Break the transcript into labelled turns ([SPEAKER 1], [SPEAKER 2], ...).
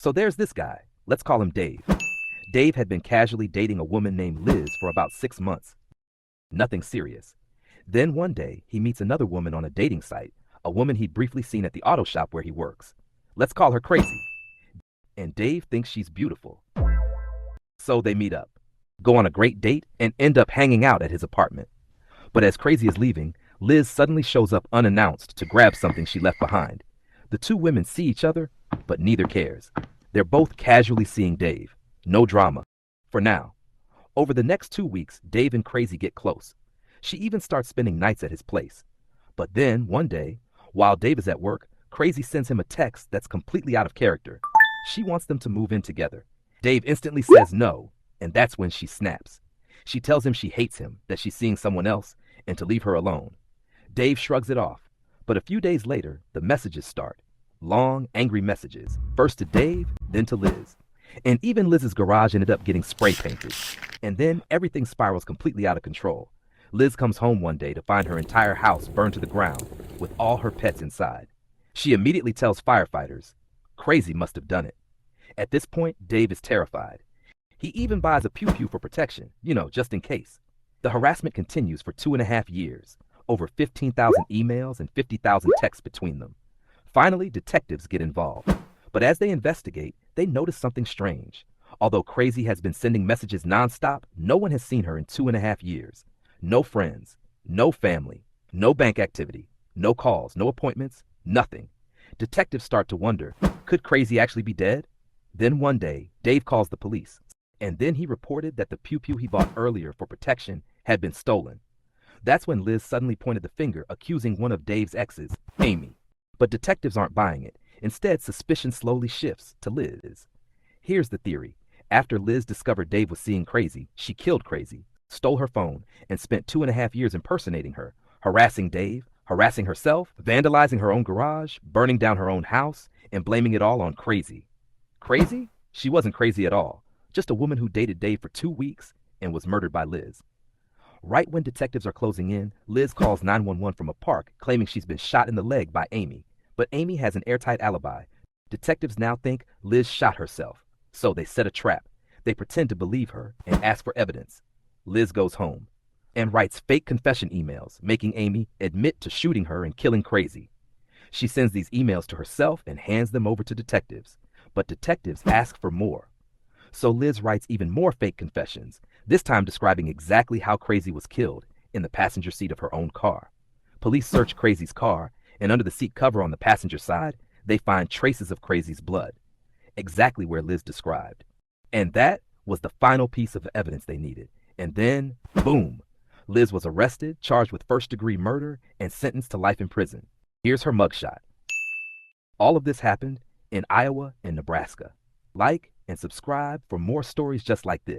[SPEAKER 1] So there's this guy. Let's call him Dave. Dave had been casually dating a woman named Liz for about 6 months. Nothing serious. Then one day, he meets another woman on a dating site, a woman he'd briefly seen at the auto shop where he works. Let's call her Crazy. And Dave thinks she's beautiful. So they meet up, go on a great date, and end up hanging out at his apartment. But as Crazy is leaving, Liz suddenly shows up unannounced to grab something she left behind. The two women see each other, but neither cares. They're both casually seeing Dave. No drama. For now. Over the next 2 weeks, Dave and Crazy get close. She even starts spending nights at his place. But then, one day, while Dave is at work, Crazy sends him a text that's completely out of character. She wants them to move in together. Dave instantly says no, and that's when she snaps. She tells him she hates him, that she's seeing someone else, and to leave her alone. Dave shrugs it off, but a few days later, the messages start. Long, angry messages, first to Dave, then to Liz. And even Liz's garage ended up getting spray painted. And then everything spirals completely out of control. Liz comes home one day to find her entire house burned to the ground, with all her pets inside. She immediately tells firefighters. Crazy must have done it. At this point, Dave is terrified. He even buys a pew-pew for protection, just in case. The harassment continues for 2.5 years, over 15,000 emails and 50,000 texts between them. Finally, detectives get involved. But as they investigate, they notice something strange. Although Crazy has been sending messages nonstop, no one has seen her in 2.5 years. No friends, no family, no bank activity, no calls, no appointments, nothing. Detectives start to wonder, could Crazy actually be dead? Then one day, Dave calls the police, and then he reported that the pew-pew he bought earlier for protection had been stolen. That's when Liz suddenly pointed the finger, accusing one of Dave's exes, Amy. But detectives aren't buying it. Instead, suspicion slowly shifts to Liz. Here's the theory. After Liz discovered Dave was seeing Crazy, she killed Crazy, stole her phone, and spent 2.5 years impersonating her, harassing Dave, harassing herself, vandalizing her own garage, burning down her own house, and blaming it all on Crazy. Crazy? She wasn't crazy at all. Just a woman who dated Dave for 2 weeks and was murdered by Liz. Right when detectives are closing in, Liz calls 911 from a park, claiming she's been shot in the leg by Amy. But Amy has an airtight alibi. Detectives now think Liz shot herself. So they set a trap. They pretend to believe her and ask for evidence. Liz goes home and writes fake confession emails, making Amy admit to shooting her and killing Crazy. She sends these emails to herself and hands them over to detectives. But detectives ask for more. So Liz writes even more fake confessions, this time describing exactly how Crazy was killed, in the passenger seat of her own car. Police search Crazy's car, and under the seat cover on the passenger side, they find traces of Crazy's blood, exactly where Liz described. And that was the final piece of evidence they needed. And then, boom, Liz was arrested, charged with first-degree murder, and sentenced to life in prison. Here's her mugshot. All of this happened in Iowa and Nebraska. Like and subscribe for more stories just like this.